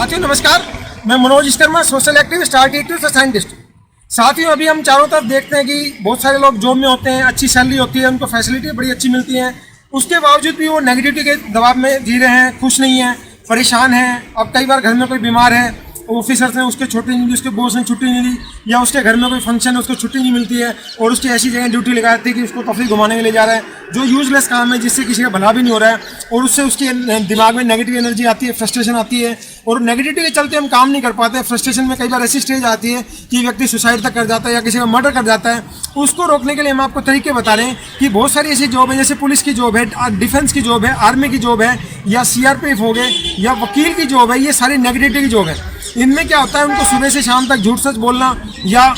साथियों नमस्कार, मैं Manoj Sharma, social activist, architect और साइंटिस्ट। साथियों अभी हम चारों तरफ देखते हैं कि बहुत सारे लोग जॉब में होते हैं, अच्छी सैलरी होती है, उनको फैसिलिटी बड़ी अच्छी मिलती है, उसके बावजूद भी वो नेगेटिविटी के दबाव में जी रहे हैं, खुश नहीं हैं, परेशान हैं। अब कई बार घर में कोई बीमार है, ऑफिसर्स ने उसके छुट्टी नहीं दी, उसके बॉस ने छुट्टी नहीं दी, या उसके घर में कोई फंक्शन है उसको छुट्टी नहीं मिलती है और उसकी ऐसी जगह ड्यूटी लगाती है कि उसको तफरीह घुमाने के लिए जा रहा है, जो यूजलेस काम है जिससे किसी का भला भी नहीं हो रहा है, और उससे उसके दिमाग में नेगेटिव एनर्जी आती है, फ्रस्ट्रेशन आती है, और नेगेटिविटी के चलते हम काम नहीं कर पाते हैं। फ्रस्ट्रेशन में कई बार ऐसी स्टेज आती है कि व्यक्ति सुसाइड तक कर जाता है या किसी का मर्डर कर जाता है। उसको रोकने के लिए हम आपको तरीके बता रहे हैं कि बहुत सारी ऐसी जॉब है, जैसे पुलिस की जॉब है, डिफेंस की जॉब है, आर्मी की जॉब है, या सीआरपीएफ हो गए, या वकील की जॉब है। ये सारी नेगेटिविटी की जॉब है। इनमें क्या होता है, उनको सुबह से शाम तक झूठ सच बोलना या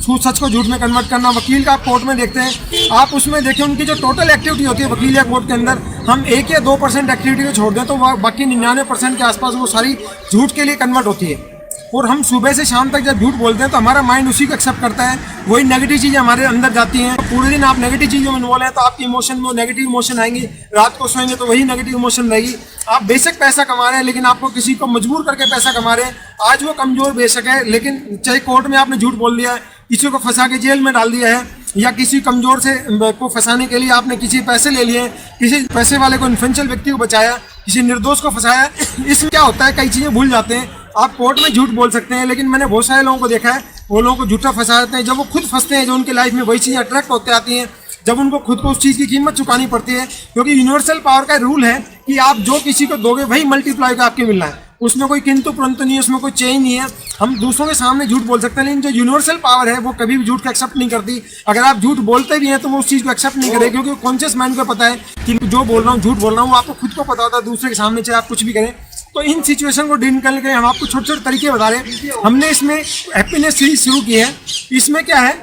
सच को झूठ में कन्वर्ट करना। वकील का आप कोर्ट में देखते हैं, आप उसमें देखिए उनकी जो टोटल एक्टिविटी होती है वकील या कोर्ट के अंदर, हम 1 या 2% एक्टिविटी को छोड़ दें तो बाकी 99% के आसपास वो सारी झूठ के लिए कन्वर्ट होती है। और हम सुबह से शाम तक जब झूठ बोलते हैं तो हमारा माइंड उसी को एक्सेप्ट करता है, वही नेगेटिव चीज़ें हमारे अंदर जाती हैं। पूरे दिन आप नेगेटिव चीज़ों में इन्वॉल्व हैं तो आपके इमोशन में वो नेगेटिव इमोशन आएंगी, रात को सोएंगे तो वही नेगेटिव इमोशन रहेगी। आप बेशक पैसा कमा रहे हैं, लेकिन आपको किसी को मजबूर करके पैसा कमा रहे हैं। आज वो कमज़ोर बेशक है, लेकिन चाहे कोर्ट में आपने झूठ बोल दिया है, किसी को फंसा के जेल में डाल दिया है, या किसी कमज़ोर से को फंसाने के लिए आपने किसी पैसे ले लिए, किसी पैसे वाले को, इन्फ्लुएंशियल व्यक्ति को बचाया, किसी निर्दोष को फंसाया। इसमें क्या होता है, कई चीज़ें भूल जाते हैं। आप कोर्ट में झूठ बोल सकते हैं, लेकिन मैंने बहुत सारे लोगों को देखा है, वो लोगों को झूठा फंसा देते हैं। जब वो खुद फंसते हैं, जो उनके लाइफ में वही चीज़ें अट्रैक्ट होते आती हैं, जब उनको खुद को उस चीज़ की कीमत चुकानी पड़ती है, क्योंकि यूनिवर्सल पावर का रूल है कि आप जो किसी को दोगे वही मल्टीप्लाई का आपके मिलना है। उसमें कोई किंतु परंतु नहीं है, उसमें कोई चेंज नहीं है। हम दूसरों के सामने झूठ बोल सकते हैं, लेकिन जो यूनिवर्सल पावर है वो कभी भी झूठ को एक्सेप्ट नहीं करती। अगर आप झूठ बोलते भी हैं तो वो उस चीज़ को एक्सेप्ट नहीं करेगी, क्योंकि कॉन्शियस माइंड को पता है कि जो बोल रहा हूँ, झूठ बोल रहा हूँ, वो आपको खुद को पता होता है। दूसरे के सामने चाहे आप कुछ भी करें, तो इन सिचुएशन को डील करने के लिए हम आपको छोटे छोटे तरीके बता रहे हैं। हमने इसमें हैप्पीनेस सीरीज शुरू की है। इसमें क्या है,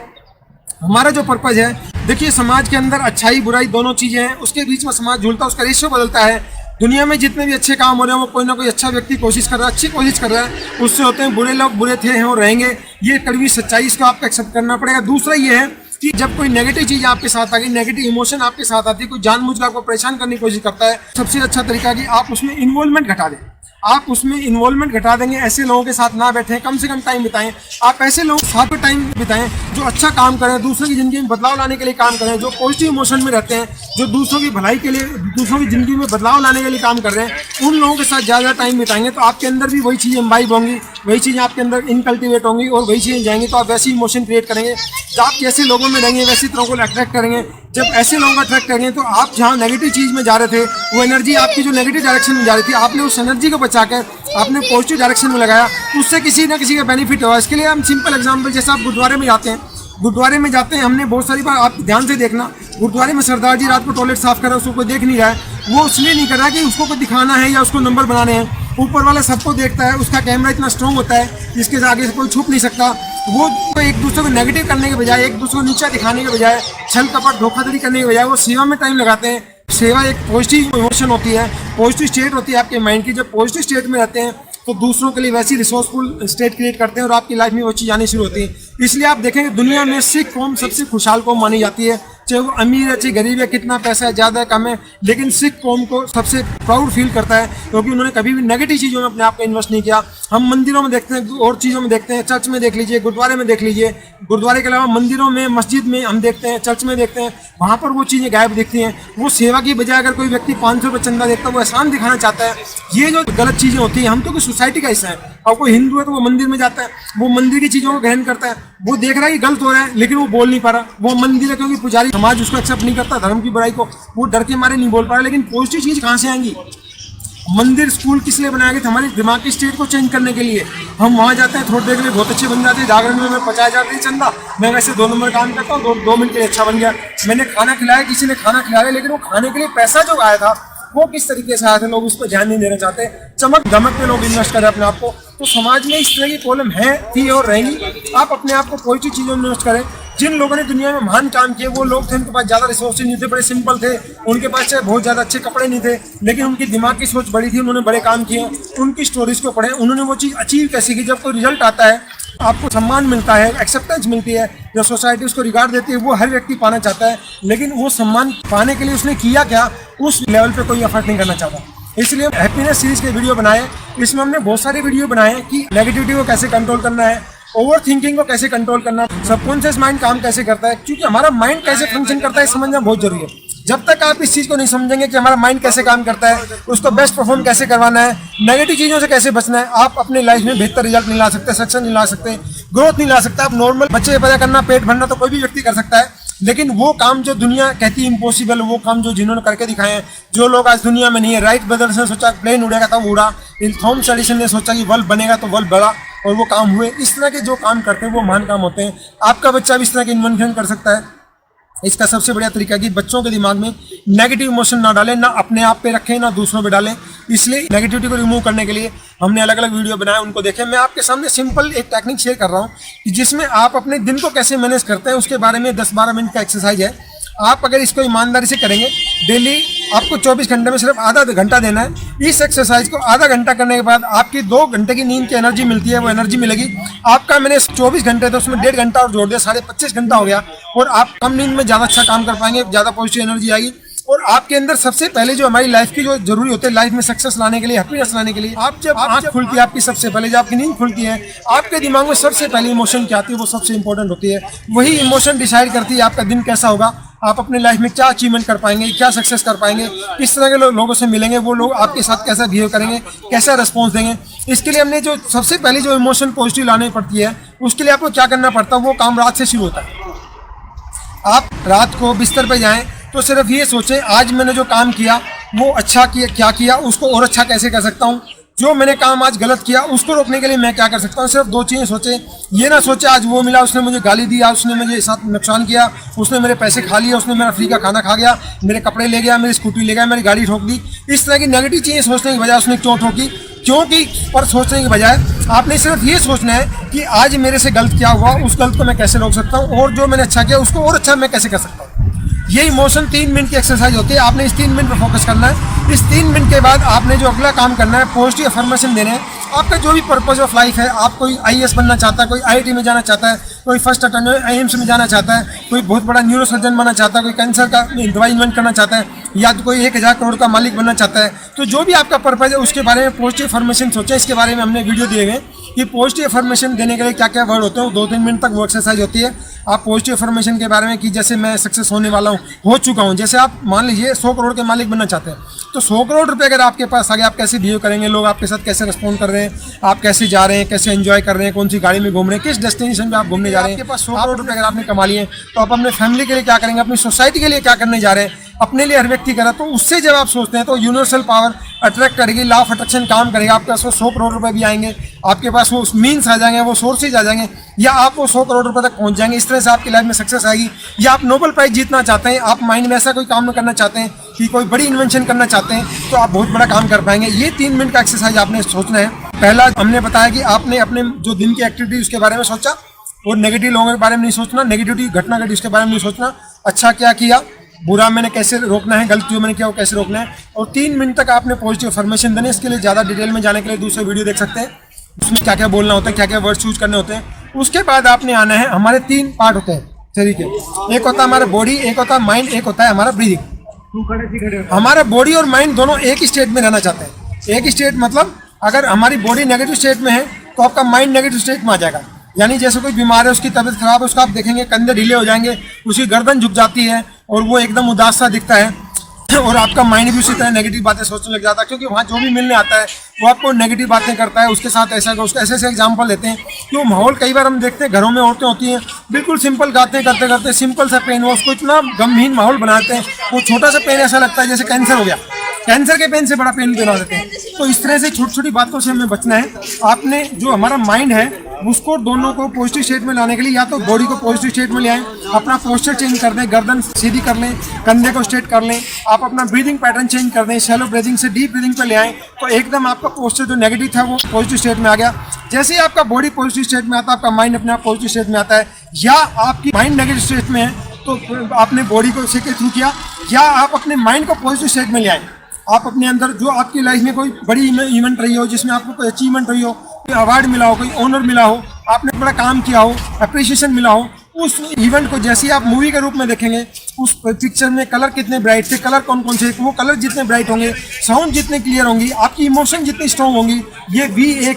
हमारा जो पर्पज है, देखिए समाज के अंदर अच्छाई बुराई दोनों चीज़ें हैं, उसके बीच में समाज झूलता है, उसका रेशियो बदलता है। दुनिया में जितने भी अच्छे काम हो रहे हैं वो कोई ना कोई अच्छा व्यक्ति कोशिश कर रहा है, अच्छी कोशिश कर रहा है, उससे होते हैं बुरे लोग बुरे थे हैं और रहेंगे। ये कड़वी सच्चाई, इसको आपको एक्सेप्ट करना पड़ेगा। दूसरा ये है कि जब कोई नेगेटिव चीज़ आपके साथ आ गई, नेगेटिव इमोशन आपके साथ आती है, कोई जानबूझकर आपको परेशान करने की कोशिश करता है, सबसे अच्छा तरीका कि आप उसमें इन्वॉल्वमेंट घटा दें। आप उसमें इन्वॉल्वमेंट घटा देंगे, ऐसे लोगों के साथ ना बैठें, कम से कम टाइम बिताएं। आप ऐसे लोगों के साथ टाइम बिताएं जो अच्छा काम करें, दूसरों की ज़िंदगी में बदलाव लाने के लिए काम करें, जो पॉजिटिव इमोशन में रहते हैं, जो दूसरों की भलाई के लिए, दूसरों की ज़िंदगी में बदलाव लाने के लिए काम कर रहे हैं। उन लोगों के साथ ज़्यादा टाइम बिताएंगे तो आपके अंदर भी वही चीज़ें इम्बाइब होंगी, वही चीज़ें आपके अंदर इनकल्टिवेट होंगी और वही चीज़ें जाएंगी, तो आप वैसी इमोशन क्रिएट करेंगे। जब आप जैसे लोगों में रहेंगे वैसी तरह को अट्रैक्ट करेंगे। जब ऐसे लोगों को अट्रैक्ट करेंगे तो आप जहाँ नेगेटिव चीज़ में जा रहे थे, वो एनर्जी आपकी जो नेगेटिव डायरेक्शन में जा रही थी, आपने उस एनर्जी को बचाकर आपने पॉजिटिव डायरेक्शन में लगाया, उससे किसी ना किसी का बेनिफिट होगा। इसके लिए हम सिंपल एग्जांपल, जैसे आप गुरुद्वारे में जाते हैं, हमने बहुत सारी बार, आप ध्यान से देखना, गुरुद्वारे में सरदार जी रात को टॉयलेट साफ कर रहा है, उसको कोई देख नहीं रहा है। वो इसलिए नहीं कर रहा कि उसको कोई दिखाना है या उसको नंबर बनाने हैं। ऊपर वाला सबको देखता है, उसका कैमरा इतना स्ट्रॉन्ग होता है जिसके आगे से कोई छुप नहीं सकता। वो एक दूसरे को नेगेटिव करने के बजाय, एक दूसरे को नीचा दिखाने के बजाय, छल कपट धोखाधड़ी करने के बजाय वो सेवा में टाइम लगाते हैं। सेवा एक पॉजिटिव इमोशन होती है, पॉजिटिव स्टेट होती है आपके माइंड की। जब पॉजिटिव स्टेट में रहते हैं तो दूसरों के लिए वैसी रिसोर्सफुल स्टेट क्रिएट करते हैं और आपकी लाइफ में वो चीज़ आनी शुरू होती है। इसलिए आप देखेंगे दुनिया में सिख कौम सबसे खुशहाल कौम मानी जाती है, चाहे वो अमीर है चाहे गरीब है, कितना पैसा है, ज़्यादा है कम है, लेकिन सिख कौम को सबसे प्राउड फील करता है, क्योंकि उन्होंने कभी भी नेगेटिव चीज़ों में अपने आप को इन्वेस्ट नहीं किया। हम मंदिरों में देखते हैं और चीज़ों में देखते हैं, चर्च में देख लीजिए, गुरुद्वारे में देख लीजिए, गुरुद्वारे के अलावा मंदिरों में, मस्जिद में हम देखते हैं, चर्च में देखते हैं, वहाँ पर वो चीज़ें गायब दिखती हैं। वो सेवा की बजाय अगर कोई व्यक्ति 500 रुपये चंदा देता है, वो एहसान दिखाना चाहता है। ये जो गलत चीज़ें होती हैं, हम तो कोई सोसाइटी का हिस्सा है। और कोई हिंदू है तो वो मंदिर में जाता है, वो मंदिर की चीज़ों को ग्रहण करता है, वो देख रहा है कि गलत हो रहा है लेकिन वो बोल नहीं पा रहा। वो मंदिर है क्योंकि पुजारी समाज उसको एक्सेप्ट नहीं करता, धर्म की बुराई को वो डर के मारे नहीं बोल पा रहा। लेकिन पॉजिटिव चीज़ कहाँ से आएंगी? मंदिर स्कूल किस लिए बनाया गया था? हमारी दिमाग की स्टेट को चेंज करने के लिए। हम वहाँ जाते हैं, थोड़ी देर के लिए बहुत अच्छे बन जाते हैं। जागरण में मैं 50,000 नहीं चंदा, मैं वैसे 2 नंबर काम करता हूँ, 2 मिनट के लिए अच्छा बन गया। मैंने खाना खिलाया, किसी ने खाना खिलाया, लेकिन वो खाने के लिए पैसा जो आया था वो किस तरीके से आया था, लोग उस पर ध्यान नहीं देना चाहते। चमक धमक में लोग इन्वेस्ट करें अपने आप को। तो समाज में इस तरह की प्रॉब्लम है, थी और रहेंगी। आप अपने आप को पॉजिटिव चीज़ों में इन्वेस्ट करें। जिन लोगों ने दुनिया में महान काम किए वो लोग थे, उनके पास ज़्यादा रिसोर्सेज नहीं थे, बड़े सिंपल थे, उनके पास चाहे बहुत ज़्यादा अच्छे कपड़े नहीं थे, लेकिन उनकी दिमाग की सोच बड़ी थी, उन्होंने बड़े काम किए। उनकी स्टोरीज को पढ़ें, उन्होंने वो चीज़ अचीव कैसे की। जब कोई रिजल्ट आता है, आपको सम्मान मिलता है, एक्सेप्टेंस मिलती है, जो सोसाइटी उसको रिगार्ड देती है, वो हर व्यक्ति पाना चाहता है। लेकिन वो सम्मान पाने के लिए उसने किया क्या, उस लेवल पे कोई एफर्ट नहीं करना चाहता। इसलिए हैप्पीनेस सीरीज के वीडियो बनाए। इसमें हमने बहुत सारे वीडियो बनाए हैं कि नेगेटिविटी को कैसे कंट्रोल करना है, ओवर थिंकिंग को कैसे कंट्रोल करना है, सबकॉन्शियस माइंड काम कैसे करता है, क्योंकि हमारा माइंड कैसे फंक्शन करता है समझना बहुत जरूरी है। जब तक आप इस चीज़ को नहीं समझेंगे कि हमारा माइंड कैसे काम करता है, उसको बेस्ट परफॉर्म कैसे करवाना है, नेगेटिव चीज़ों से कैसे बचना है, आप अपने लाइफ में बेहतर रिजल्ट नहीं ला सकते, सक्सेस नहीं ला सकते, ग्रोथ नहीं ला सकते। आप नॉर्मल बच्चे पैदा करना, पेट भरना तो कोई भी व्यक्ति कर सकता है, लेकिन वो काम जो दुनिया कहती है इम्पॉसिबल, वो काम जो जिन्होंने करके दिखाए हैं, जो लोग आज दुनिया में नहीं है। राइट ब्रदर्स ने सोचा प्लेन उड़ेगा तब उड़ा, थॉमस एडिसन ने सोचा कि बल्ब बनेगा तो बल्ब बड़ा, और वो काम हुए। इस तरह के जो काम करते हैं वो महान काम होते हैं। आपका बच्चा भी इस तरह के इन्वेंशन कर सकता है। इसका सबसे बढ़िया तरीका कि बच्चों के दिमाग में नेगेटिव इमोशन ना डालें, ना अपने आप पे रखें, ना दूसरों पे डालें। इसलिए नेगेटिविटी को रिमूव करने के लिए हमने अलग अलग वीडियो बनाए, उनको देखें। मैं आपके सामने सिंपल एक टेक्निक शेयर कर रहा हूँ कि जिसमें आप अपने दिन को कैसे मैनेज करते हैं उसके बारे में 10-12 मिनट का एक्सरसाइज है। आप अगर इसको ईमानदारी से करेंगे, डेली आपको 24 घंटे में सिर्फ आधा घंटा देना है। इस एक्सरसाइज को आधा घंटा करने के बाद आपकी 2 घंटे की नींद की एनर्जी मिलती है, वो एनर्जी मिलेगी। आपका मैंने 24 घंटे तो उसमें 1.5 घंटा और जोड़ दिया, 25.5 घंटा हो गया, और आप कम नींद में ज़्यादा अच्छा काम कर पाएंगे, ज़्यादा पॉजिटिव एनर्जी आएगी। और आपके अंदर सबसे पहले जो हमारी लाइफ की जो जरूरी होते हैं, लाइफ में सक्सेस लाने के लिए, हैप्पीनेस लाने के लिए, आप जब आंख खुलती है आपकी, सबसे पहले जब आपकी नींद खुलती है, आपके दिमाग में सबसे पहले इमोशन क्या आती है, वो सबसे इंपॉर्टेंट होती है। वही इमोशन डिसाइड करती है आपका दिन कैसा होगा, आप अपने लाइफ में क्या अचीवमेंट कर पाएंगे, क्या सक्सेस कर पाएंगे, किस तरह के लोगों से मिलेंगे, वो लोग आपके साथ कैसा बिहेव करेंगे, कैसा रिस्पॉन्स देंगे। इसके लिए हमने जो सबसे पहले जो इमोशन पॉजिटिव लानी पड़ती है, उसके लिए आपको क्या करना पड़ता है, वो काम रात से शुरू होता है। आप रात को बिस्तर पर जाएं तो सिर्फ ये सोचें आज मैंने जो काम किया वो अच्छा किया, क्या किया, उसको और अच्छा कैसे कर सकता हूँ, जो मैंने काम आज गलत किया उसको रोकने के लिए मैं क्या कर सकता हूँ। सिर्फ 2 चीज़ें सोचें। ये ना सोचे आज वो मिला, उसने मुझे गाली दी, उसने मुझे साथ नुकसान किया, उसने मेरे पैसे खा लिए, उसने मेरा फ्री का खाना खा गया, मेरे कपड़े ले गया, मेरी स्कूटी ले गया, मेरी गाड़ी ठोक दी। इस तरह की नेगेटिव चीज़ें सोचने की बजाय उसने क्यों ठोकी, क्योंकि पर सोचने की बजाय आपने सिर्फ ये सोचना है कि आज मेरे से गलत क्या हुआ, उस गलत को मैं कैसे रोक सकता हूँ, और जो मैंने अच्छा किया उसको और अच्छा मैं कैसे कर सकता हूँ। ये इमोशन 3 मिनट की एक्सरसाइज होती है। आपने इस 3 मिनट पर फोकस करना है। इस 3 मिनट के बाद आपने जो अगला काम करना है, पॉजिटिव अफर्मेशन देने हैं। आपका जो भी पर्पस ऑफ लाइफ है, आप कोई IAS बनना चाहता है, कोई IIT में जाना चाहता है, कोई फर्स्ट अटेम्प्ट AIIMS में जाना चाहता है, कोई बहुत बड़ा न्यूरो सर्जन बनना चाहता है, कोई कैंसर का दवाई इन्वेंट करना चाहता है, या तो कोई 1000 करोड़ का मालिक बनना चाहता है, तो जो भी आपका पर्पस है उसके बारे में पॉजिटिव अफर्मेशन सोचें। इसके बारे में हमने वीडियो दिए हुए कि पॉजिटिव अफर्मेशन देने के लिए क्या क्या वर्ड होते हैं। 2-3 मिनट तक वो एक्सरसाइज होती है। आप पॉजिटिव अफर्मेशन के बारे में कि जैसे मैं सक्सेस होने वाला हूँ, हो चुका हूँ। जैसे आप मान लीजिए 100 करोड़ के मालिक बनना चाहते हैं, तो 100 करोड़ रुपए अगर आपके पास आ गए, आप कैसे बिहेव करेंगे, लोग आपके साथ कैसे रिस्पॉन्ड कर रहे हैं, आप कैसे जा रहे हैं, कैसे एंजॉय कर रहे हैं, कौन सी गाड़ी में घूम रहे हैं, किस डेस्टिनेशन पे आप घूमने जा रहे हैं। आपके पास 100 करोड़ रुपए अगर आपने कमा लिए, तो आप अपने फैमिली के लिए क्या करेंगे, अपनी सोसाइटी के लिए क्या करने जा रहे हैं, अपने लिए हर व्यक्ति करा। तो उससे जब आप सोचते हैं तो यूनिवर्सल पावर अट्रैक्ट करेगी, लॉ ऑफ अट्रैक्शन काम करेगा। आपके पास वो 100 करोड़ रुपए भी आएंगे, आपके पास वो मीन्स आ जाएंगे, वो सोर्सेज आ जाएंगे, या आप वो 100 करोड़ रुपए तक पहुंच जाएंगे। इस तरह से आपकी लाइफ में सक्सेस आएगी। या आप नोबेल प्राइज जीतना चाहते हैं, आप माइंड में ऐसा कोई काम करना चाहते हैं कि कोई बड़ी इन्वेंशन करना चाहते हैं, तो आप बहुत बड़ा काम कर पाएंगे। ये 3 मिनट का एक्सरसाइज आपने सोचना है। पहला हमने बताया कि आपने अपने जो दिन की एक्टिविटी उसके बारे में सोचा, और नेगेटिव लोगों के बारे में नहीं सोचना, नेगेटिविटी घटना घटी उसके बारे में नहीं सोचना, अच्छा क्या किया, बुरा मैंने कैसे रोकना है, गलत जो मैंने किया वो कैसे रोकना है। और 3 मिनट तक आपने पॉजिटिव अफर्मेशन देने। इसके लिए ज़्यादा डिटेल में जाने के लिए दूसरे वीडियो देख सकते हैं, उसमें क्या क्या बोलना होता है, क्या क्या वर्ड चूज करने होते हैं। उसके बाद आपने आना है, हमारे 3 पार्ट होते हैं शरीर के। एक होता है हमारा बॉडी, एक होता है माइंड, एक होता है हमारा ब्रीदिंग। हमारा बॉडी और माइंड दोनों एक ही स्टेट में रहना चाहते हैं। एक ही स्टेट मतलब अगर हमारी बॉडी नेगेटिव स्टेट में है तो आपका माइंड नेगेटिव स्टेट में आ जाएगा। यानी जैसे कोई बीमार है, उसकी तबीयत खराब है, उसका आप देखेंगे कंधे ढीले हो जाएंगे, उसकी गर्दन झुक जाती है और वो एकदम उदास सा दिखता है, और आपका माइंड भी उसी तरह नेगेटिव बातें सोचने लग जाता है, क्योंकि वहाँ जो भी मिलने आता है वो आपको नेगेटिव बातें करता है। उसके साथ ऐसा उसका ऐसे ऐसे एग्जाम्पल लेते हैं कि वो माहौल कई बार हम देखते हैं घरों में औरतें होती हैं, बिल्कुल सिंपल गाते करते करते सिंपल सा पेन, वो उसको इतना गमहीन माहौल बनाते हैं, वो छोटा सा पेन ऐसा लगता है जैसे कैंसर हो गया, कैंसर के पेन से बड़ा पेन बना देते हैं। तो इस तरह से छोटी छोटी बातों से हमें बचना है। आपने जो हमारा माइंड है उसको दोनों को पॉजिटिव स्टेट में लाने के लिए या तो बॉडी को पॉजिटिव स्टेट में ले आएं, अपना पोस्चर चेंज कर दें, गर्दन सीधी कर लें, कंधे को स्ट्रेट कर लें, आप अपना ब्रीदिंग पैटर्न चेंज कर दें, शैलो ब्रीदिंग से डीप ब्रीदिंग पे ले आएं, तो एकदम आपका पोस्चर जो नेगेटिव था वो पॉजिटिव स्टेट में आ गया। जैसे ही आपका बॉडी पॉजिटिव स्टेट में आता है, आपका माइंड अपने आप पॉजिटिव स्टेट में आता है। या आपकी माइंड नेगेटिव स्टेट में है तो आपने बॉडी को इसी के थ्रू किया, या आप अपने माइंड को पॉजिटिव स्टेट में ले आए। आप अपने अंदर जो आपकी लाइफ में कोई बड़ी इवेंट रही हो, जिसमें आपको कोई अचीवमेंट रही हो, कोई अवार्ड मिला हो, कोई ऑनर मिला हो, आपने बड़ा काम किया हो, अप्रिशिएशन मिला हो, उस इवेंट को जैसे ही आप मूवी के रूप में देखेंगे, उस पिक्चर में कलर कितने ब्राइट थे, कलर कौन कौन से, वो कलर जितने ब्राइट होंगे, साउंड जितने क्लियर होंगी, आपकी इमोशन जितनी स्ट्रॉन्ग होंगी, ये VA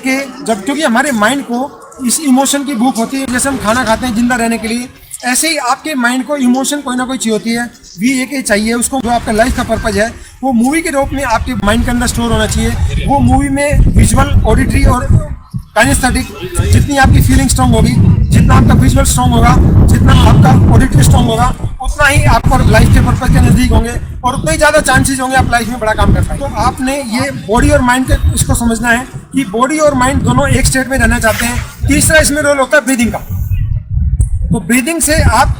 जब, क्योंकि हमारे माइंड को इस इमोशन की भूख होती है। जैसे हम खाना खाते हैं जिंदा रहने के लिए, ऐसे ही आपके माइंड को इमोशन कोई ना कोई चाहिए होती है, VA चाहिए उसको। जो आपका लाइफ का पर्पज है वो मूवी के रूप में आपके माइंड के अंदर स्टोर होना चाहिए। वो मूवी में विजुअल, ऑडिटरी और काइनेस्थेटिक, जितनी आपकी फीलिंग स्ट्रॉन्ग होगी, जितना आपका विजुअल स्ट्रॉन्ग होगा, जितना आपका ऑडिटरी स्ट्रॉन्ग होगा, उतना ही आप लाइफ के पर्पज के नजदीक होंगे और उतने ही ज़्यादा चांसेस होंगे आप लाइफ में बड़ा काम कर पाएंगे। तो आपने ये बॉडी और माइंड के इसको समझना है कि बॉडी और माइंड दोनों एक स्टेट में रहना चाहते हैं। तीसरा इसमें रोल होता है ब्रीदिंग का। तो ब्रीदिंग से आप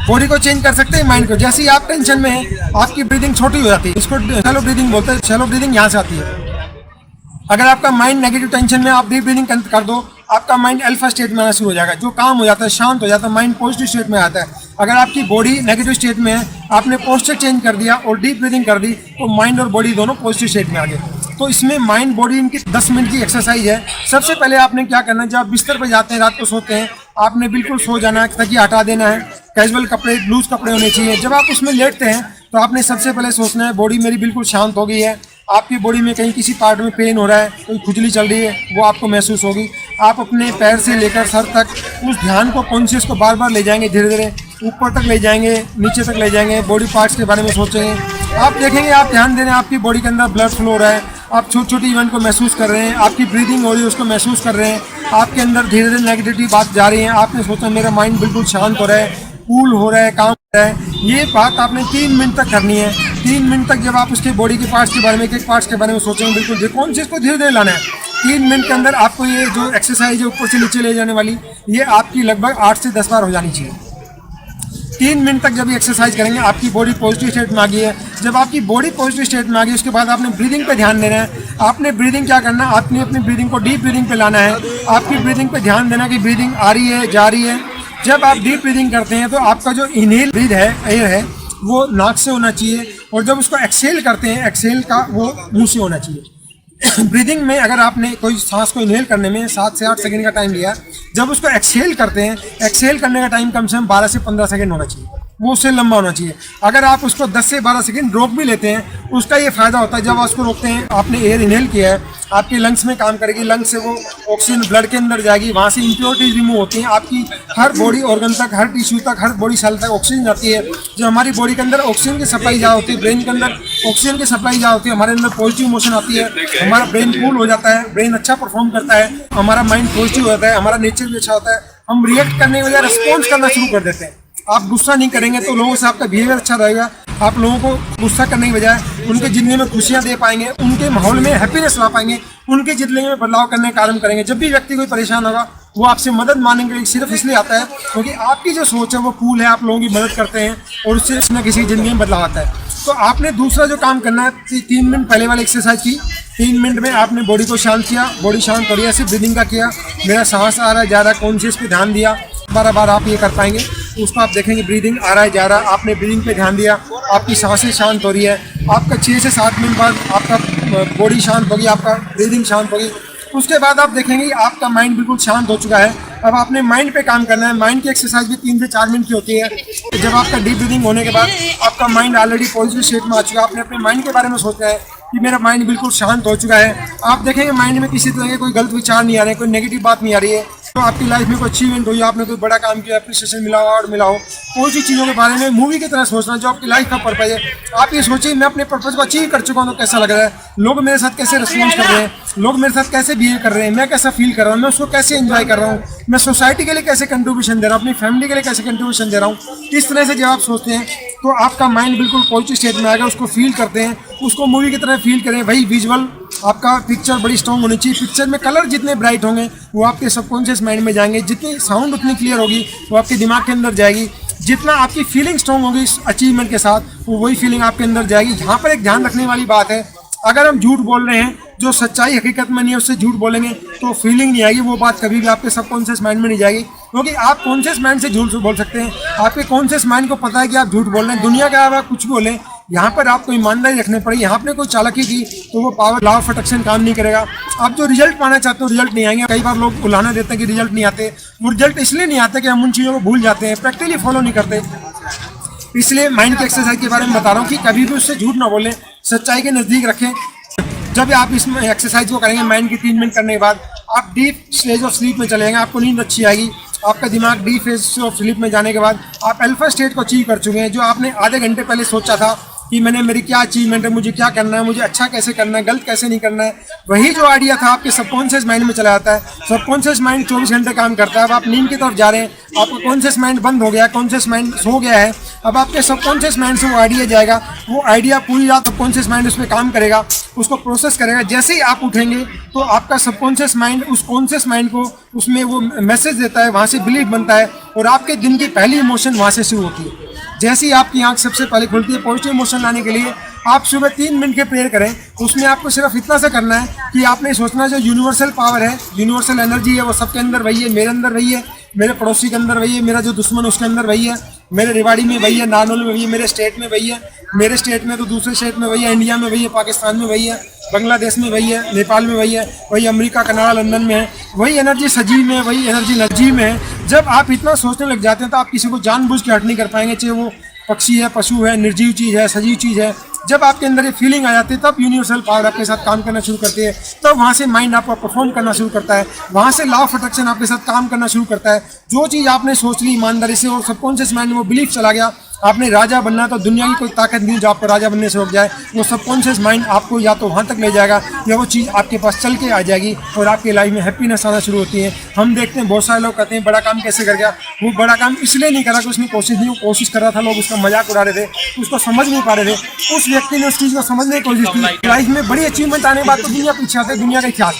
बॉडी को चेंज कर सकते हैं, माइंड को। जैसे ही आप टेंशन में हैं, आपकी ब्रीदिंग छोटी हो जाती है, इसको शैलो ब्रीदिंग बोलते हैं। शैलो ब्रीदिंग यहाँ से आती है। अगर आपका माइंड नेगेटिव टेंशन में, आप डीप ब्रीदिंग कर दो, आपका माइंड अल्फा स्टेट में आना शुरू हो जाएगा, जो काम हो जाता है, शांत हो जाता है, माइंड पॉजिटिव स्टेट में आता है। अगर आपकी बॉडी नेगेटिव स्टेट में है, आपने पोस्चर चेंज कर दिया और डीप ब्रीदिंग कर दी, तो माइंड और बॉडी दोनों पॉजिटिव स्टेट में आ गए। तो इसमें माइंड बॉडी इनकी 10 मिनट की एक्सरसाइज है। सबसे पहले आपने क्या करना है, जब आप बिस्तर पर जाते हैं, रात को सोते हैं, आपने बिल्कुल सो जाना है, तकिया हटा देना है, कैजुअल कपड़े, लूज कपड़े होने चाहिए। जब आप उसमें लेटते हैं तो आपने सबसे पहले सोचना है बॉडी मेरी बिल्कुल शांत हो गई है। आपकी बॉडी में कहीं किसी पार्ट में पेन हो रहा है, कोई खुजली चल रही है, वो आपको महसूस होगी। आप अपने पैर से लेकर सर तक उस ध्यान को, कॉन्शियस को बार बार ले जाएंगे, धीरे धीरे ऊपर तक ले जाएंगे, नीचे तक ले जाएंगे, बॉडी पार्ट्स के बारे में सोचेंगे। आप देखेंगे, आप ध्यान दे रहे हैं, आपकी बॉडी के अंदर ब्लड फ्लो हो रहा है, आप छोटी छोटी इवेंट को महसूस कर रहे हैं, आपकी ब्रीदिंग हो रही है उसको महसूस कर रहे हैं, आपके अंदर धीरे धीरे नेगेटिविटी बात जा रही है। आपने सोचा मेरा माइंड बिल्कुल शांत हो रहा है, कूल हो रहा है, काम हो रहा है। ये बात आपने 3 मिनट तक करनी है। 3 मिनट तक जब आप उसके बॉडी के पार्ट्स के बारे में, एक पार्ट्स के बारे में सोचेंगे, बिल्कुल कॉन्शियस को धीरे धीरे लाना है। 3 मिनट के अंदर आपको ये जो एक्सरसाइज है ऊपर से नीचे ले जाने वाली, ये आपकी लगभग 8 से 10 बार हो जानी चाहिए। 3 मिनट तक जब ये एक्सरसाइज करेंगे, आपकी बॉडी पॉजिटिव स्टेट में आ गई है। जब आपकी बॉडी पॉजिटिव स्टेट में आ गई, उसके बाद आपने ब्रीदिंग पे ध्यान देना है। आपने ब्रीदिंग क्या करना है, आपने अपनी ब्रीदिंग को डीप ब्रीदिंग पे लाना है। आपकी ब्रीदिंग पे ध्यान देना कि ब्रीदिंग आ रही है, जा रही है। जब आप डीप ब्रीदिंग करते हैं तो आपका जो इनहेल ब्रीद है, एयर है, वो नाक से होना चाहिए, और जब उसको एक्सेल करते हैं, एक्सेल का वो मुंह से होना चाहिए। ब्रीदिंग में अगर आपने कोई सांस को इनहेल करने में 7 से 8 सेकंड का टाइम लिया, जब उसको एक्सेल करते हैं, एक्सेल करने का टाइम कम से कम 12 से 15 सेकंड होना चाहिए, वो उससे लंबा होना चाहिए। अगर आप उसको 10 से 12 सेकंड रोक भी लेते हैं, उसका ये फ़ायदा होता है, जब आप उसको रोकते हैं, आपने एयर इनहेल किया है, आपके लंग्स में काम करेगी, लंग्स से वो ऑक्सीजन ब्लड के अंदर जाएगी, वहाँ से इम्प्योरिटीज रिमूव होती हैं, आपकी हर बॉडी ऑर्गन तक, हर टिश्यू तक, हर बॉडी सेल तक ऑक्सीजन जाती है। जो हमारी बॉडी के अंदर ऑक्सीजन की सप्लाई जा होती है, ब्रेन के अंदर ऑक्सीजन की सप्लाई जा होती है, हमारे अंदर पॉजिटिव इमोशन आती है, हमारा ब्रेन कूल हो जाता है, ब्रेन अच्छा परफॉर्म करता है, हमारा माइंड पॉजिटिव हो जाता है, हमारा नेचर भी अच्छा होता है। हम रिएक्ट करने के बजाय रिस्पॉन्स करना शुरू कर देते हैं। आप गुस्सा नहीं करेंगे तो लोगों से आपका बिहेवियर अच्छा रहेगा। आप लोगों को गुस्सा करने की बजाय उनके ज़िंदगी में खुशियां दे पाएंगे, उनके माहौल में हैप्पीनेस ला पाएंगे, उनकी ज़िंदगी में बदलाव करने का कार्य करेंगे। जब भी व्यक्ति कोई परेशान होगा, वो आपसे मदद मांगने के लिए सिर्फ इसलिए आता है क्योंकि आपकी जो सोच है वो कूल है, आप लोगों की मदद करते हैं और उससे किसी न किसी ज़िंदगी में बदलाव आता है। तो आपने दूसरा जो काम करना है, 3 मिनट पहले वाली एक्सरसाइज की, 3 मिनट में आपने बॉडी को शांत किया, बॉडी शांत हो रही है, सिर्फ ब्रीदिंग का किया, मेरा सांस आ रहा है, जा रहा है, कॉन्शियस पे ध्यान दिया, 12 बार आप ये कर पाएंगे। उसको आप देखेंगे ब्रीदिंग आ रहा है, जा रहा है, आपने ब्रीदिंग पे ध्यान दिया, आपकी सांसें शांत हो रही है, आपका 6 से 7 मिनट बाद आपका बॉडी शांत होगी, आपका ब्रीदिंग शांत होगी। उसके बाद आप देखेंगे आपका माइंड बिल्कुल शांत हो चुका है। अब आपने माइंड पे काम करना है। माइंड की एक्सरसाइज भी 3 से 4 मिनट की होती है। जब आपका डीप ब्रीदिंग होने के बाद आपका माइंड ऑलरेडी पॉजिटिव स्टेट में आ चुका है, आपने अपने माइंड के बारे में सोचना है कि मेरा माइंड बिल्कुल शांत हो चुका है। आप देखेंगे माइंड में किसी तरह के कोई गलत विचार नहीं आ रहे, कोई नेगेटिव बात नहीं आ रही है। तो आपकी लाइफ में कोई अचीवमेंट हुई, आपने कोई बड़ा काम किया, अप्रिसिएशन मिला हो, अवार्ड मिला हो, कोई सी चीज़ों के बारे में मूवी की तरह सोचना जो आपकी लाइफ का पर्पज है। आप ये सोचिए मैं अपने पर्पज को अचीव कर चुका हूँ तो कैसा लग रहा है, लोग मेरे साथ कैसे रिस्पॉन्स कर रहे हैं, लोग मेरे साथ कैसे बिहेव कर रहे हैं, मैं कैसा फील कर रहा हूँ, मैं उसको कैसे एंजॉय कर रहा हूँ, मैं सोसाइटी के लिए कैसे कंट्रीब्यूशन दे रहा हूँ, अपनी फैमिली के लिए कैसे कंट्रीब्यूशन दे रहा हूँ। इस तरह से जब आप सोचते हैं तो आपका माइंड बिल्कुल पॉजिटिव स्टेट में आएगा। उसको फील करते हैं, उसको मूवी की तरह फील करें। वही विजुअल आपका पिक्चर बड़ी स्ट्रॉन्ग होनी चाहिए। पिक्चर में कलर जितने ब्राइट होंगे वो आपके सबकॉन्शियस माइंड में जाएंगे, जितनी साउंड उतनी क्लियर होगी वो आपके दिमाग के अंदर जाएगी, जितना आपकी फीलिंग स्ट्रॉन्ग होगी इस अचीवमेंट के साथ वो वही फीलिंग आपके अंदर जाएगी। यहाँ पर एक ध्यान रखने वाली बात है, अगर हम झूठ बोल रहे हैं जो सच्चाई हकीकत में नहीं है उससे झूठ बोलेंगे तो फीलिंग नहीं आएगी, वो बात कभी भी आपके सबकॉन्शियस माइंड में नहीं जाएगी। क्योंकि आप कॉन्शियस माइंड से झूठ बोल सकते हैं, आपके कॉन्शियस माइंड को पता है कि आप झूठ बोल रहे हैं। दुनिया का आप कुछ बोलें, यहाँ पर आपको ईमानदारी रखनी पड़ेगी। यहाँ आपने कोई चालाकी की तो वो पावर लॉ ऑफ अट्रैक्शन काम नहीं करेगा। आप जो रिजल्ट पाना चाहते हो रिजल्ट नहीं आएंगे। कई बार लोग उलाना देते हैं कि रिजल्ट नहीं आते, वो रिजल्ट इसलिए नहीं आते कि हम उन चीज़ों को भूल जाते हैं, प्रैक्टिकली फॉलो नहीं करते। इसलिए माइंड की एक्सरसाइज के बारे में बता रहा हूँ कि कभी भी उससे झूठ ना बोलें, सच्चाई के नज़दीक रखें। जब आप इसमें एक्सरसाइज को करेंगे माइंड की 3 मिनट करने के बाद आप डीप स्टेज ऑफ स्लीप में चले जाएंगे, आपको नींद अच्छी आएगी। आपका दिमाग डीप फेज ऑफ स्लीप में जाने के बाद आप अल्फा स्टेट को अचीव कर चुके हैं। जो आपने आधे घंटे पहले सोचा था कि मेरी क्या अचीवमेंट है, मुझे क्या करना है, मुझे अच्छा कैसे करना है, गलत कैसे नहीं करना है, वही जो आइडिया था आपके सबकॉन्शियस माइंड में चला जाता है। सबकॉन्शियस माइंड 24 घंटे काम करता है। अब आप नींद की तरफ जा रहे हैं, आपका कॉन्शियस माइंड बंद हो गया, कॉन्शियस माइंड सो गया है। अब आपके सबकॉन्शियस माइंड से वो आइडिया जाएगा, वो आइडिया पूरी रात सबकॉन्शियस माइंड उस पर काम करेगा, उसको प्रोसेस करेगा। जैसे ही आप उठेंगे तो आपका सबकॉन्शियस माइंड उस कॉन्शियस माइंड को उसमें वो मैसेज देता है, वहाँ से बिलीव बनता है और आपके दिन की पहली इमोशन वहाँ से शुरू होती है। जैसे ही आपकी आंख सबसे पहले खुलती है, पॉजिटिव इमोशन लाने के लिए आप सुबह 3 मिनट के प्रेयर करें। उसमें आपको सिर्फ इतना सा करना है कि आपने सोचना जो यूनिवर्सल पावर है, यूनिवर्सल एनर्जी है, वो सबके अंदर वही है, मेरे अंदर वही है, मेरे पड़ोसी के अंदर वही है, मेरा जो दुश्मन है उसके अंदर वही है, मेरे रेवाड़ी में वही है, नारनौल में वही है, मेरे स्टेट में वही है, मेरे स्टेट में तो दूसरे स्टेट में वही है, इंडिया में वही है, पाकिस्तान में वही है, बांग्लादेश में वही है, नेपाल में वही है, वही अमेरिका, कनाडा, लंदन में है। वही एनर्जी सजीव में है, वही एनर्जी निर्जीव में है। जब आप इतना सोचने लग जाते हैं तो आप किसी को जानबूझ के हर्ट नहीं कर पाएंगे, चाहे वो पक्षी है, पशु है, निर्जीव चीज़ है, सजीव चीज़ है। जब आपके अंदर ये फीलिंग आ जाती है तब यूनिवर्सल पावर आपके साथ काम करना शुरू करती है। तब वहाँ से माइंड आपका परफॉर्म करना शुरू करता है, वहाँ से लॉ ऑफ अट्रैक्शन आपके साथ काम करना शुरू करता है। जो चीज़ आपने सोच ली ईमानदारी से और सबकॉन्शियस माइंड में वो बिलीफ चला गया, आपने राजा बनना है तो दुनिया की कोई ताकत नहीं जो आपको राजा बनने से रोक जाए। वो सबकॉन्शियस माइंड आपको या तो वहाँ तक ले जाएगा या वो चीज़ आपके पास चल के आ जाएगी और आपकी लाइफ में हैप्पीनेस आना शुरू होती है। हम देखते हैं बहुत सारे लोग कहते हैं बड़ा काम कैसे कर गया। वो बड़ा काम इसलिए नहीं करा कि उसने कोशिश नहीं, वो कोशिश कर रहा था, लोग उसका मजाक उड़ा रहे थे, उसको समझ नहीं पा रहे थे। उस व्यक्ति ने उस चीज़ को समझने की कोशिश की। लाइफ में बड़ी अचीवमेंट आने के बाद तो दुनिया पीछे आते, दुनिया का ख्याल,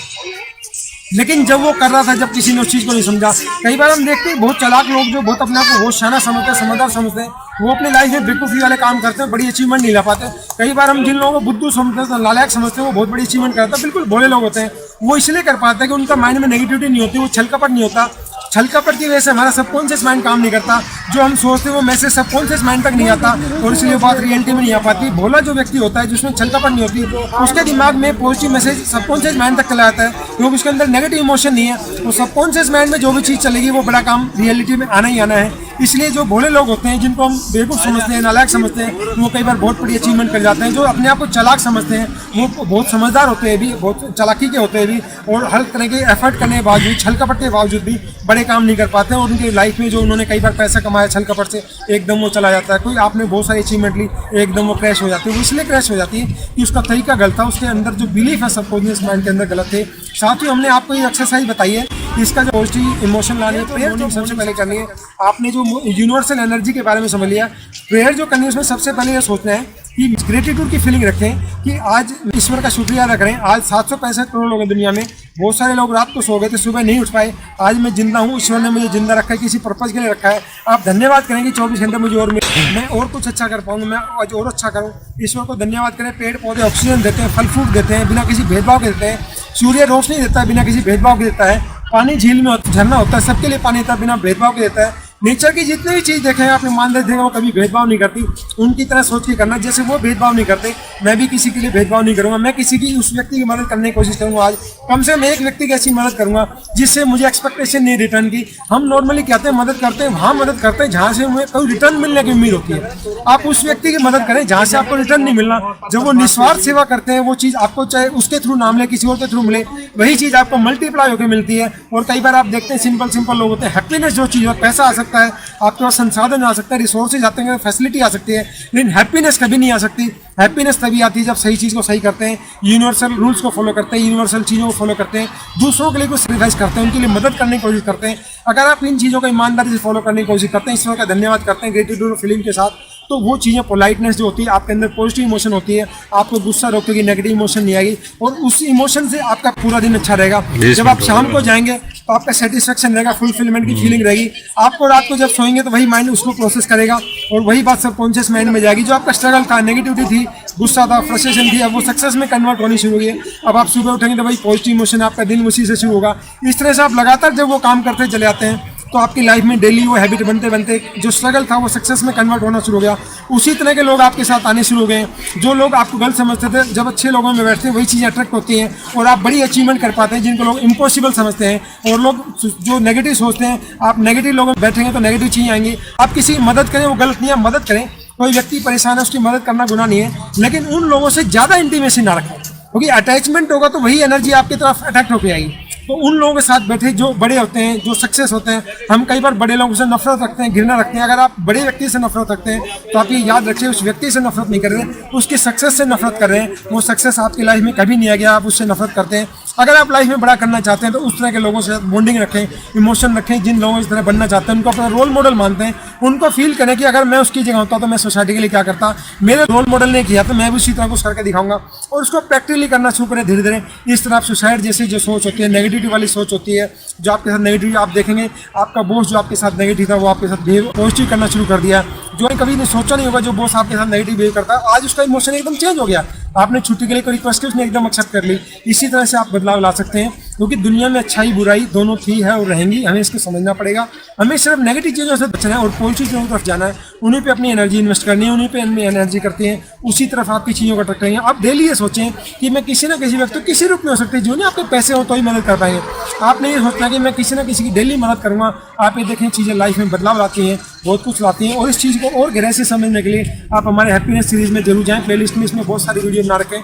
लेकिन जब वो कर रहा था, जब किसी ने उस चीज़ को नहीं समझा। कई बार हम देखते हैं बहुत चालाक लोग जो बहुत अपने आप को होशियाना समझते हैं, समझदार समझते हैं, वो अपनी लाइफ में बेवकूफ़ी वाले काम करते हैं, बड़ी अचीवमेंट नहीं ला पाते। कई बार हम जिन लोगों को बुद्धू समझते हैं, नालायक समझते हैं, वो बहुत बड़ी अचीवमेंट करते हैं। बिल्कुल भोले लोग होते हैं, वो इसलिए कर पाते हैं कि उनका माइंड में नेगेटिविटी नहीं होती, वो छल कपट नहीं होता। छल कपट की वजह से हमारा सबकॉन्शियस माइंड काम नहीं करता। जो हम सोचते हैं वो मैसेज सबकॉन्शियस माइंड तक नहीं आता और इसलिए बात रियलिटी में नहीं आ पाती। भोला जो व्यक्ति होता है जिसमें छल कपट नहीं होती, उसके दिमाग में पॉजिटिव मैसेज सबकॉन्शियस माइंड तक चला जाता है, क्योंकि उसके अंदर नेगेटिव इमोशन नहीं है। तो सबकॉन्शियस माइंड में जो भी चीज़ चलेगी वो बड़ा काम रियलिटी में आना ही आना है। इसलिए जो भोले लोग होते हैं, जिनको हम बेवकूफ़ समझते हैं, नालायक समझते हैं, वो कई बार बहुत बड़ी अचीवमेंट कर जाते हैं। जो अपने आप को चालाक समझते हैं वो बहुत समझदार होते हैं भी, बहुत चालाकी के होते हैं भी, और हर तरह के एफर्ट करने के बावजूद, छल कपट के बावजूद भी बड़े काम नहीं कर पाते हैं। और उनकी लाइफ में जो उन्होंने कई बार पैसा कमाया छल कपट से, एकदम वो चला जाता है। कोई आपने बहुत सारी अचीवमेंट ली, एकदम वो क्रैश हो जाती है। वो इसलिए क्रैश हो जाती है कि उसका तरीका गलत था, उसके अंदर जो बिलीफ है सबकॉन्शियस माइंड के अंदर गलत थे। साथ ही हमने आपको ये एक्सरसाइज बताई है, इसका जो पॉजिटिव इमोशन लानी है, प्रेयर जो सबसे पहले करनी है। आपने जो यूनिवर्सल एनर्जी के बारे में समझ लिया, प्रेयर जो करनी है उसमें सबसे पहले ये सोचना है कि ग्रेटिट्यूड की फीलिंग रखें कि आज ईश्वर का शुक्रिया अदा करें। आज 765 करोड़ लोग हैं दुनिया में, बहुत सारे लोग रात को सो गए थे, सुबह नहीं उठ पाए, आज मैं जिंदा हूँ, ईश्वर ने मुझे जिंदा रखा है, किसी पर्पज़ के लिए रखा है। आप धन्यवाद करें कि 24 घंटे मुझे और मैं और कुछ अच्छा कर पाऊँगा, मैं आज और अच्छा करूँ। ईश्वर को धन्यवाद करें। पेड़ पौधे ऑक्सीजन देते हैं, फल फ्रूट देते हैं बिना किसी भेदभाव के देते हैं। सूर्य रोशनी देता है बिना किसी भेदभाव के देता है। पानी झील में झरना होता है, सबके लिए पानी देता है बिना भेदभाव के देता है। नेचर की जितनी भी चीज़ देखें आपने मान देखें, वो कभी भेदभाव नहीं करती, उनकी तरह सोच के करना। जैसे वो भेदभाव नहीं करते, मैं भी किसी के लिए भेदभाव नहीं करूँगा। मैं किसी की उस व्यक्ति की मदद करने की कोशिश करूँगा। आज कम से कम एक व्यक्ति की ऐसी मदद करूँगा जिससे मुझे एक्सपेक्टेशन नहीं रिटर्न की। हम नॉर्मली कहते हैं मदद करते हैं, वहाँ मदद करते हैं जहाँ से हमें कोई रिटर्न मिलने की उम्मीद होती है। आप उस व्यक्ति की मदद करें जहाँ से आपको रिटर्न नहीं मिलना। जब वो निस्वार्थ सेवा करते हैं, वो चीज़ आपको चाहे उसके थ्रू ना मिले, किसी और के थ्रू मिले, वही चीज़ आपको मल्टीप्लाई होकर मिलती है। और कई बार आप देखते हैं सिंपल लोग होते हैं, हैप्पीनेस जो चीज़ है, पैसा आ सकता है, आपके संसाधन आ सकता है, रिसोर्सेज आते हैं, फैसिलिटी आ सकती है, लेकिन हैप्पीनेस कभी नहीं आ सकती। हैप्पीनेस तभी आती है जब सही चीज़ को सही करते हैं, यूनिवर्सल रूल्स को फॉलो करते हैं, यूनिवर्सल चीज़ों को फॉलो करते हैं, दूसरों के लिए कुछ सेक्रीफाइस करते हैं, उनके लिए मदद करने की कोशिश करते हैं। अगर आप इन चीज़ों को ईमानदारी से फॉलो करने की कोशिश करते हैं, ईश्वर का धन्यवाद करते हैं ग्रेटिट्यूड फीलिंग के साथ, तो वो चीज़ें पोलाइटनेस जो होती है, आपके अंदर पॉजिटिव इमोशन होती है, आपको गुस्सा रोकेगी, नेगेटिव इमोशन नहीं आएगी, और उस इमोशन से आपका पूरा दिन अच्छा रहेगा। जब आप शाम को जाएंगे तो आपका सेटिस्फेक्शन रहेगा, फुलफिलमेंट की फीलिंग रहेगी। आपको रात को जब सोएंगे तो वही माइंड उसको प्रोसेस करेगा और वही बात सबकॉन्शियस माइंड में जाएगी। जो आपका स्ट्रगल था, नेगेटिविटी थी, गुस्सा था, फ्रस्ट्रेशन थी, अब वो सक्सेस में कन्वर्ट होनी शुरू हुई है। अब आप सुबह उठेंगे तो वही पॉजिटिव इमोशन, आपका दिन उसी से शुरू होगा। इस तरह से आप लगातार जब वो काम करते चले आते हैं, तो आपकी लाइफ में डेली वो हैबिट बनते बनते जो स्ट्रगल था वो सक्सेस में कन्वर्ट होना शुरू हो गया। उसी तरह के लोग आपके साथ आने शुरू हो गए। जो लोग आपको गलत समझते थे, जब अच्छे लोगों में बैठते हैं वही चीज़ें अट्रैक्ट होती हैं और आप बड़ी अचीवमेंट कर पाते हैं जिनको लोग इम्पॉसिबल समझते हैं। और लोग जो नेगेटिव सोचते हैं, आप नेगेटिव लोगों में बैठेंगे तो नेगेटिव चीज़ें आएंगी। आप किसी की मदद करें, वो गलत नहीं है, मदद करें। कोई व्यक्ति परेशान है, उसकी मदद करना गुनाह नहीं है, लेकिन उन लोगों से ज़्यादा इंटीमेसी ना रखें, क्योंकि अटैचमेंट होगा तो वही एनर्जी आपकी तरफ अट्रैक्ट होकर आएगी। तो उन लोगों के साथ बैठे जो बड़े होते हैं, जो सक्सेस होते हैं। हम कई बार बड़े लोगों से नफरत रखते हैं, घृणा रखते हैं। अगर आप बड़े व्यक्ति से नफरत रखते हैं तो आप ये याद रखिए, उस व्यक्ति से नफरत नहीं कर रहे, उसकी सक्सेस से नफरत कर रहे हैं। वो सक्सेस आपकी लाइफ में कभी नहीं आ गया, आप उससे नफरत करते हैं। अगर आप लाइफ में बड़ा करना चाहते हैं तो उस तरह के लोगों से बॉन्डिंग रखें, इमोशन रखें। जिन लोगों इस तरह बनना चाहते हैं उनको अपना रोल मॉडल मानते हैं, उनको फील करें कि अगर मैं उसकी जगह होता तो मैं सोसाइटी के लिए क्या करता, मेरे रोल मॉडल ने किया तो मैं भी उसी तरह कुछ करके दिखाऊंगा। और उसको प्रैक्टिकली करना शुरू करें धीरे धीरे। इस तरह आप सुसाइड जैसी जो सोच होती है, नेगेटिविटी वाली सोच होती है, जो आपके साथ नेगेटिव, आप देखेंगे आपका बॉस जो आपके साथ नेगेटिव था वो आपके साथ बिहेव पॉजिटिव करना शुरू कर दिया। जो कभी नहीं सोचा नहीं होगा जो बॉस आपके साथ नेगेटिव बिहेव करता है, आज उसका इमोशन एकदम चेंज हो गया। आपने छुट्टी के लिए कोई रिक्वेस्ट की, उसने एकदम एक्सेप्ट कर ली। इसी तरह से आप बदलाव ला सकते हैं, क्योंकि दुनिया में अच्छाई बुराई दोनों थी, है और रहेंगी। हमें इसको समझना पड़ेगा। हमें सिर्फ नेगेटिव चीज़ों से बचना है और पॉजिटिव चीज़ों की तरफ जाना है। उन्हीं पे अपनी एनर्जी इन्वेस्ट करनी है, उन्हीं पे एनर्जी करते हैं, उसी तरफ आपकी चीज़ों को अट्रैक्ट करेंगे। आप डेली ये सोचें कि मैं किसी ना किसी व्यक्ति, किसी रूप में हो सकते हैं, जो नहीं आपके पैसे हो तो ही मदद कर पाएंगे। आपने ये सोचना कि मैं किसी ना किसी की डेली मदद करूँगा। आप ये देखें, चीज़ें लाइफ में बदलाव लाती हैं, बहुत कुछ लाती हैं। और इस चीज़ को और गहराई से समझने के लिए आप हमारे हैप्पीनेस सीरीज़ में जरूर जाएँ। प्लेलिस्ट में इसमें बहुत सारी वीडियो बना रखें।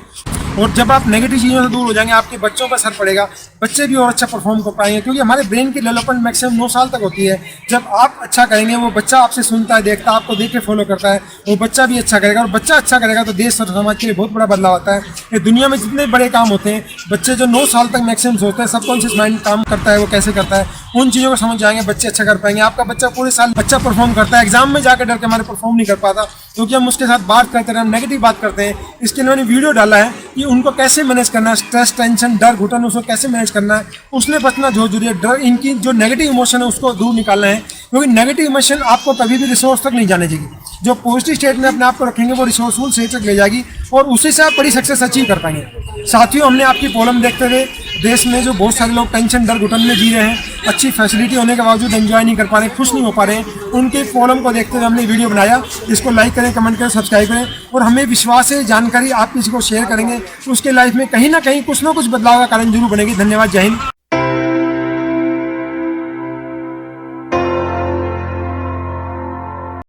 और जब आप नेगेटिव चीज़ों से दूर हो जाएंगे, आपके बच्चों पर असर पड़ेगा, बच्चे भी और अच्छा परफॉर्म कर पाएंगे। क्योंकि हमारे ब्रेन की डेवलपमेंट मैक्सिमम 9 साल तक होती है। जब आप अच्छा करेंगे, वो बच्चा आपसे सुनता है, देखता है, आपको देख के फॉलो करता है, वो बच्चा भी अच्छा करेगा। और बच्चा अच्छा करेगा तो देश और समाज के लिए बहुत बड़ा बदलाव आता है। ये दुनिया में जितने बड़े काम होते हैं, बच्चे जो 9 साल तक मैक्सिमम सोचते हैं, सबकॉन्शियस माइंड काम करता है, वो कैसे करता है, उन चीज़ों को समझ जाएंगे, बच्चे अच्छा कर पाएंगे। आपका बच्चा पूरे साल अच्छा परफॉर्म करता है, एग्जाम में जाकर डर के हमारे परफॉर्म नहीं कर पाता, क्योंकि हम उसके साथ बात करते हैं, हम नेगेटिव बात करते हैं। इसके लिए मैंने वीडियो डाला है कि उनको कैसे मैनेज करना है, स्ट्रेस, टेंशन, डर, घुटन, उसको कैसे मैनेज करना है, उसने बचना जो जरूरी है। डर, इनकी जो नेगेटिव इमोशन है उसको दूर निकालना है, क्योंकि नेगेटिव इमोशन आपको कभी भी रिसोर्स तक नहीं जाने देगी। जो पॉजिटिव स्टेट में अपने आप को रखेंगे वो रिसोर्सफुल स्टेट तक ले जाएगी और उसी से आप बड़ी सक्सेस अचीव कर पाएंगे। साथियों, हमने आपकी प्रॉब्लम देखते हुए देश में जो बहुत सारे लोग टेंशन, डर, घुटन में जी रहे हैं, अच्छी फैसिलिटी होने के बावजूद एंजॉय नहीं कर पा रहे, खुश नहीं हो पा रहे हैं, उनके प्रॉब्लम को देखते हुए हमने वीडियो बनाया। इसको लाइक करें, कमेंट करें, सब्सक्राइब करें। और हमें विश्वास है जानकारी आप किसी को शेयर करेंगे, उसके लाइफ में कहीं ना कहीं कुछ ना कुछ बदलाव का कारण जरूर बनेगी। धन्यवाद। जय हिंद।